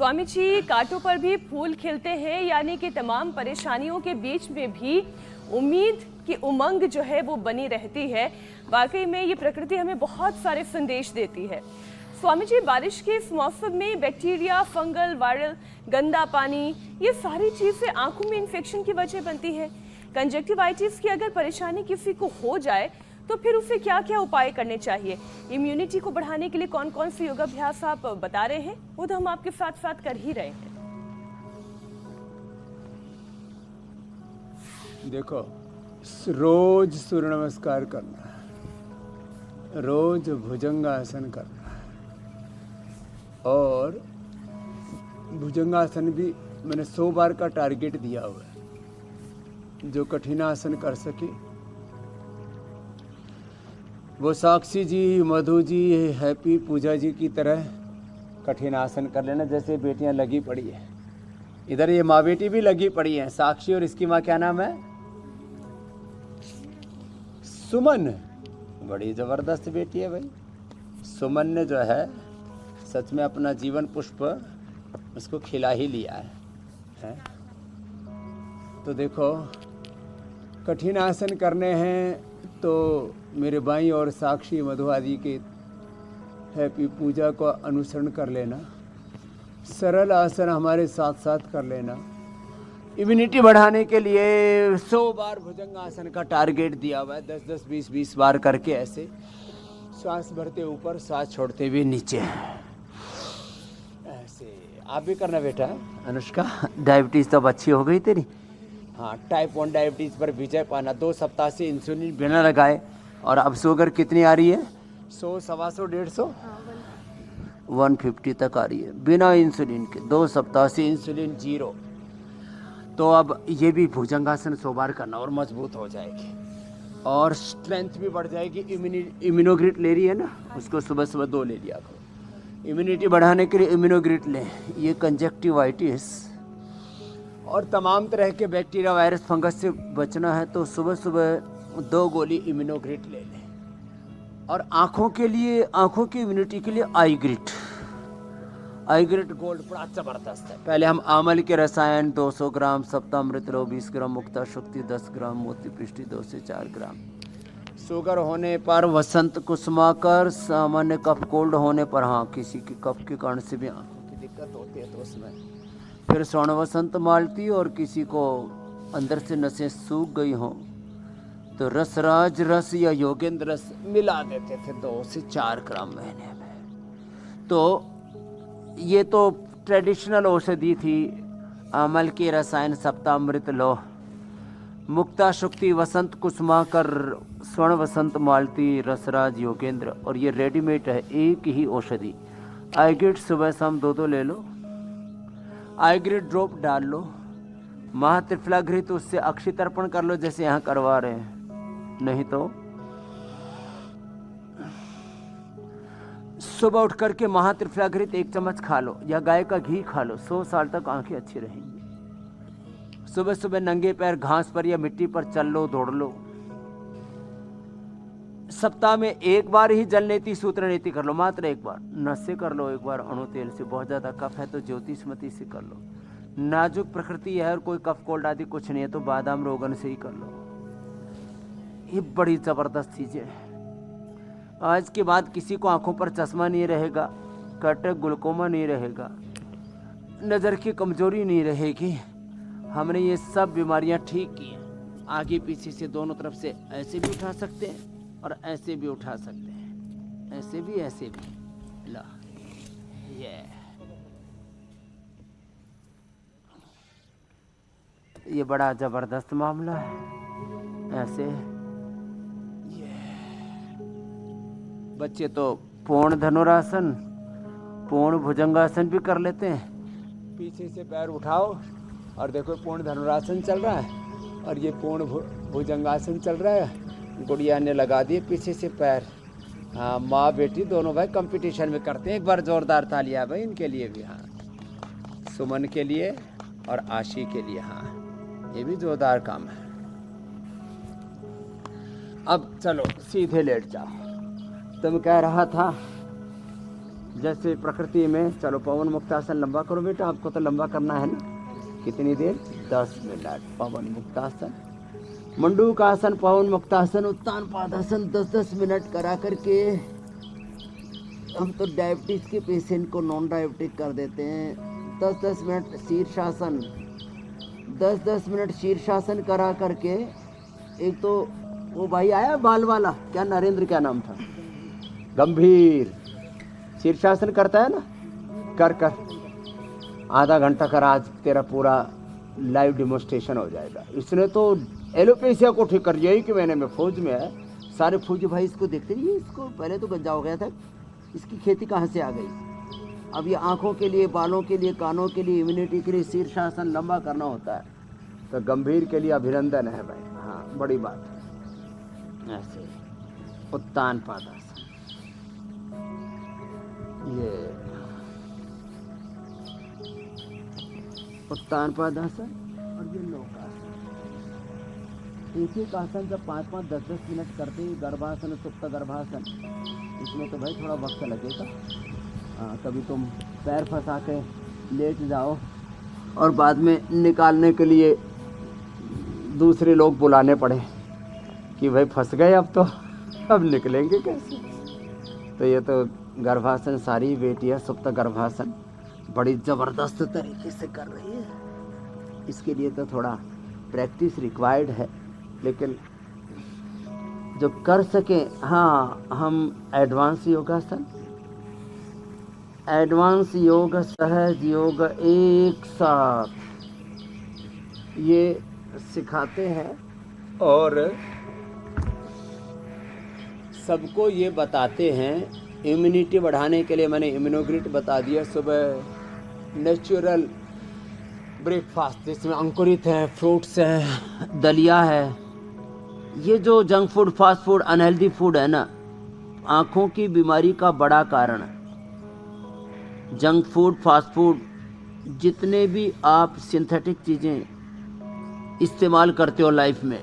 स्वामी जी, कांटों पर भी फूल खिलते हैं, यानी कि तमाम परेशानियों के बीच में भी उम्मीद की उमंग जो है वो बनी रहती है। वाकई में ये प्रकृति हमें बहुत सारे संदेश देती है। स्वामी जी, बारिश के इस मौसम में बैक्टीरिया, फंगल, वायरल, गंदा पानी, ये सारी चीजें आंखों में इन्फेक्शन की वजह बनती है। कंजक्टिवाइटिस की अगर परेशानी किसी को हो जाए तो फिर उसे क्या क्या उपाय करने चाहिए? इम्यूनिटी को बढ़ाने के लिए कौन कौन से योगाभ्यास आप बता रहे हैं, वो तो हम आपके साथ साथ कर ही रहे हैं। देखो, रोज सूर्य नमस्कार करना है, रोज भुजंगासन करना है, और भुजंगासन भी मैंने 100 बार का टारगेट दिया हुआ है। जो कठिन आसन कर सके वो साक्षी जी, मधु जी, हैप्पी, पूजा जी की तरह कठिन आसन कर लेना। जैसे बेटियां लगी पड़ी है, इधर ये माँ बेटी भी लगी पड़ी है, साक्षी और इसकी माँ क्या नाम है, सुमन। बड़ी जबरदस्त बेटी है भाई। सुमन ने जो है सच में अपना जीवन पुष्प उसको खिला ही लिया है? तो देखो, कठिन आसन करने हैं तो मेरे बाई और साक्षी, मधु आदि के हैप्पी, पूजा को अनुसरण कर लेना। सरल आसन हमारे साथ साथ कर लेना। इम्यूनिटी बढ़ाने के लिए 100 बार भुजंगासन का टारगेट दिया हुआ है। 10-10, 20-20 बार करके ऐसे सांस भरते ऊपर, सांस छोड़ते हुए नीचे, ऐसे। आप भी करना बेटा। अनुष्का, डायबिटीज तो अब अच्छी हो गई तेरी? हाँ, टाइप 1 डायबिटीज पर विजय पाना। 2 सप्ताह से इंसुलिन बिना लगाए, और अब शुगर कितनी आ रही है? 100, 125, 150, 150 तक आ रही है बिना इंसुलिन के। 2 सप्ताह से इंसुलिन 0। तो अब ये भी भुजंगासन 100 बार करना और मजबूत हो जाएगी, और स्ट्रेंथ भी बढ़ जाएगी। इम्यूनोग्रिट ले रही है ना, उसको सुबह सुबह 2 ले लिया करो। इम्यूनिटी बढ़ाने के लिए इम्यूनोग्रिट लें। ये कंजक्टिवाइटिस और तमाम तरह के बैक्टीरिया, वायरस, फंगस से बचना है तो सुबह सुबह 2 गोली इम्यूनोग्रिट ले लें। और आँखों के लिए, आँखों की इम्यूनिटी के लिए आईग्रिट गोल्ड बड़ा ज़बरदस्त है। पहले हम आमल के रसायन 200 ग्राम, सप्तामृत लो 20 ग्राम, मुक्ता शक्ति 10 ग्राम, मोती पिष्टी 2 से 4 ग्राम। शुगर होने पर वसंत कुसुमाकर, सामान्य कफ कोल्ड होने पर, हाँ किसी की कफ के कारण से भी आँखों की दिक्कत होती है तो उसमें फिर स्वर्ण वसंत मालती, और किसी को अंदर से नसें सूख गई हों तो रसराज रस या योगेंद्र रस मिला देते थे 2 से 4 ग्राम महीने में। तो ये तो ट्रेडिशनल औषधि थी। आमल के रसायन, सप्तामृत लो, मुक्ता शक्ति, वसंत कुसुमाकर, स्वर्ण वसंत मालती, रसराज, योगेंद्र, और ये रेडीमेड है, एक ही औषधि। आईग्रिट सुबह शाम 2-2 ले लो। आईग्रिट ड्रॉप डाल लो। महात्रिफलाघृत, उससे अक्षी तर्पण कर लो जैसे यहाँ करवा रहे हैं। नहीं तो सुबह उठ करके महात्रिफलाघृत 1 चम्मच खा लो, या गाय का घी खा लो। 100 साल तक आंखें अच्छी रहेंगी। सुबह सुबह नंगे पैर घास पर या मिट्टी पर चल लो, दौड़ लो। सप्ताह में 1 बार ही जल नीति, सूत्र नीति कर लो, मात्र 1 बार। नस से कर लो 1 बार, अणु तेल से। बहुत ज्यादा कफ है तो ज्योतिषमती से कर लो। नाजुक प्रकृति है और कोई कफ कोल्ड आदि कुछ नहीं है तो बादाम रोगन से ही कर लो। ये बड़ी जबरदस्त चीजें हैं। आज के बाद किसी को आंखों पर चश्मा नहीं रहेगा, कैटरेक्ट, ग्लूकोमा नहीं रहेगा, नजर की कमजोरी नहीं रहेगी। हमने ये सब बीमारियां ठीक की हैं। आगे पीछे से, दोनों तरफ से ऐसे भी उठा सकते हैं और ऐसे भी उठा सकते हैं, ऐसे भी, ऐसे भी। ला, ये बड़ा जबरदस्त मामला है। ऐसे बच्चे तो पूर्ण धनुरासन, पूर्ण भुजंगासन भी कर लेते हैं। पीछे से पैर उठाओ और देखो पूर्ण धनुरासन चल रहा है और ये पूर्ण भुजंगासन चल रहा है। गुड़िया ने लगा दिए पीछे से पैर। हाँ, माँ बेटी दोनों भाई कंपटीशन में करते हैं। एक बार जोरदार तालियां भाई इनके लिए भी। हाँ, सुमन के लिए और आशी के लिए। हाँ, ये भी जोरदार काम है। अब चलो सीधे लेट जाओ। तुम कह रहा था जैसे प्रकृति में, चलो पवन मुक्तासन लंबा करो बेटा, आपको तो लंबा करना है ना। कितनी देर? 10 मिनट। पवन मुक्तासन, मंडूकासन, पवन मुक्तासन, उत्तान पादासन 10-10 मिनट करा करके हम तो डायबिटीज के पेशेंट को नॉन डायबिटिक कर देते हैं। 10-10 मिनट शीर्षासन, 10-10 मिनट शीर्षासन करा करके। एक तो वो भाई आया बाल वाला, क्या नरेंद्र क्या नाम था, गंभीर शीर्षासन करता है ना, कर आधा घंटा कर, आज तेरा पूरा लाइव डेमोस्ट्रेशन हो जाएगा। इसने तो एलोपेशिया को ठीक कर दिया। ही कि मैंने में फौज में है, सारे फौजी भाई इसको देखते नहीं, इसको पहले तो गंजा हो गया था, इसकी खेती कहाँ से आ गई। अब ये आँखों के लिए, बालों के लिए, कानों के लिए, इम्यूनिटी के लिए शीर्षासन लंबा करना होता है। तो गंभीर के लिए अभिनंदन है भाई, हाँ बड़ी बात है। ऐसे उत्तान पादासन, ये उत्तान पादासन और ये नौकासन। एक आसन जब 5-5, 10-10 मिनट करते हैं। गर्भासन, सुप्त गर्भासन, इसमें तो भाई थोड़ा वक्त लगेगा। कभी तुम पैर फंसा के लेट जाओ और बाद में निकालने के लिए दूसरे लोग बुलाने पड़े कि भाई फंस गए, अब निकलेंगे कैसे। तो ये तो गर्भासन सारी बेटियां सुप्त गर्भासन बड़ी ज़बरदस्त तरीके से कर रही है। इसके लिए तो थोड़ा प्रैक्टिस रिक्वायर्ड है, लेकिन जो कर सके। हाँ, हम एडवांस योगासन, एडवांस योग, सहज योग एक साथ ये सिखाते हैं और सबको ये बताते हैं। इम्यूनिटी बढ़ाने के लिए मैंने इम्यूनोग्रिड बता दिया। सुबह नेचुरल ब्रेकफास्ट जिसमें अंकुरित हैं, फ्रूट्स हैं, दलिया है। ये जो junk food, fast food, unhealthy food है ना, आँखों की बीमारी का बड़ा कारण है। जंक फूड, फास्ट फूड, जितने भी आप सिंथेटिक चीज़ें इस्तेमाल करते हो लाइफ में,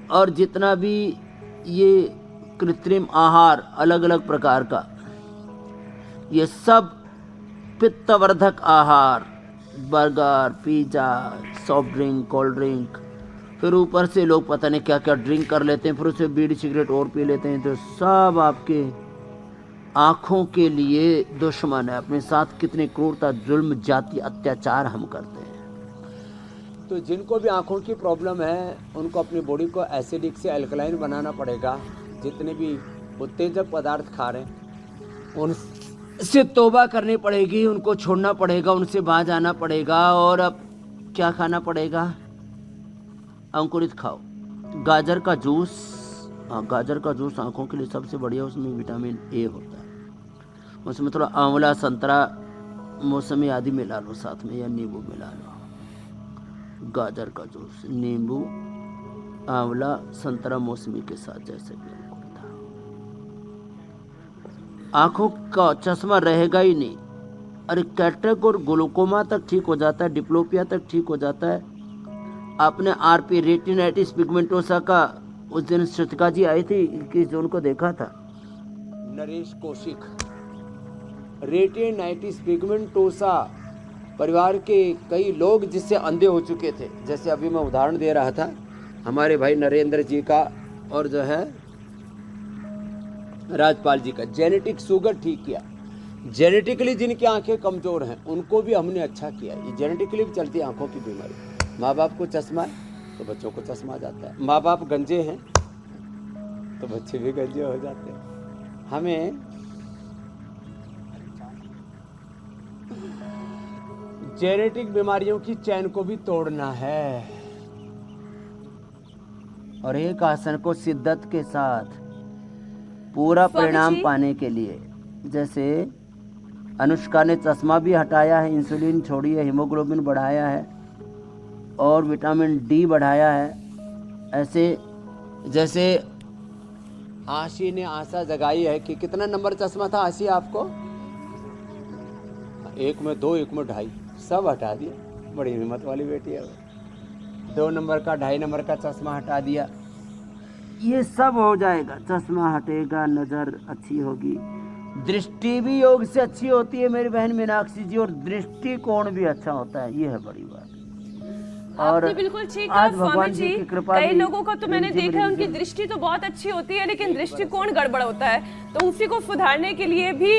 और जितना भी ये कृत्रिम आहार अलग अलग प्रकार का, ये सब पित्तवर्धक आहार, burger, pizza, soft drink, cold drink, फिर ऊपर से लोग पता नहीं क्या क्या ड्रिंक कर लेते हैं, फिर उससे बीड़ी सिगरेट और पी लेते हैं। तो सब आपके आँखों के लिए दुश्मन है। अपने साथ कितनी क्रूरता, जुल्म, जाति, अत्याचार हम करते हैं। तो जिनको भी आँखों की प्रॉब्लम है, उनको अपनी बॉडी को एसिडिक से अल्कलाइन बनाना पड़ेगा। जितने भी उत्तेजक पदार्थ खा रहे हैं उनसे तौबा करनी पड़ेगी, उनको छोड़ना पड़ेगा, उनसे बाहर आना पड़ेगा। और अब क्या खाना पड़ेगा? अंकुरित खाओ। गाजर का जूस, गाजर का जूस आँखों के लिए सबसे बढ़िया, उसमें विटामिन ए होता है। उसमें थोड़ा आंवला, संतरा, मौसमी आदि मिला लो साथ में, या नींबू मिला लो। गाजर का जूस, नींबू, आंवला, संतरा, मौसमी के साथ, जैसे भी अंकुरित। आँखों का चश्मा रहेगा ही नहीं। अरे कैटरेक्ट और ग्लूकोमा तक ठीक हो जाता है, डिप्लोपिया तक ठीक हो जाता है। आपने आरपी, रेटिनाइटिस पिगमेंटोसा का उस दिन श्रुतिका जी आई थी कि जो उनको देखा था, नरेश कौशिक। रेटिनाइटिस पिगमेंटोसा परिवार के कई लोग जिससे अंधे हो चुके थे, जैसे अभी मैं उदाहरण दे रहा था हमारे भाई नरेंद्र जी का और जो है राजपाल जी का, जेनेटिक शुगर ठीक किया। जेनेटिकली जिनकी आंखें कमजोर हैं उनको भी हमने अच्छा किया। ये जेनेटिकली भी चलती है आंखों की बीमारी। माँ बाप को चश्मा है तो बच्चों को चश्मा आ जाता है, माँ बाप गंजे हैं तो बच्चे भी गंजे हो जाते हैं। हमें जेनेटिक बीमारियों की चैन को भी तोड़ना है। और एक आसन को शिद्दत के साथ पूरा परिणाम पाने के लिए, जैसे अनुष्का ने चश्मा भी हटाया है, इंसुलिन छोड़ी है, हीमोग्लोबिन बढ़ाया है और विटामिन डी बढ़ाया है। ऐसे जैसे आशी ने आशा जगाई है कि कितना नंबर चश्मा था आशी आपको? 1 में 2, 1 में 2.5, सब हटा दिया। बड़ी हिम्मत वाली बेटी है। 2 नंबर का, 2.5 नंबर का चश्मा हटा दिया। ये सब हो जाएगा, चश्मा हटेगा, नज़र अच्छी होगी, दृष्टि भी योग से अच्छी होती है मेरी बहन मीनाक्षी जी, और दृष्टिकोण भी अच्छा होता है, ये है बड़ी बात। और आपने बिल्कुल ठीक आज कहा भगवान स्वामी जी जी। की कृपा कई भी लोगों का तो मैंने रिमझिम देखा है, उनकी रिमझिम। दृष्टि तो बहुत अच्छी होती है लेकिन दृष्टिकोण गड़बड़ होता है, तो उसी को सुधारने के लिए भी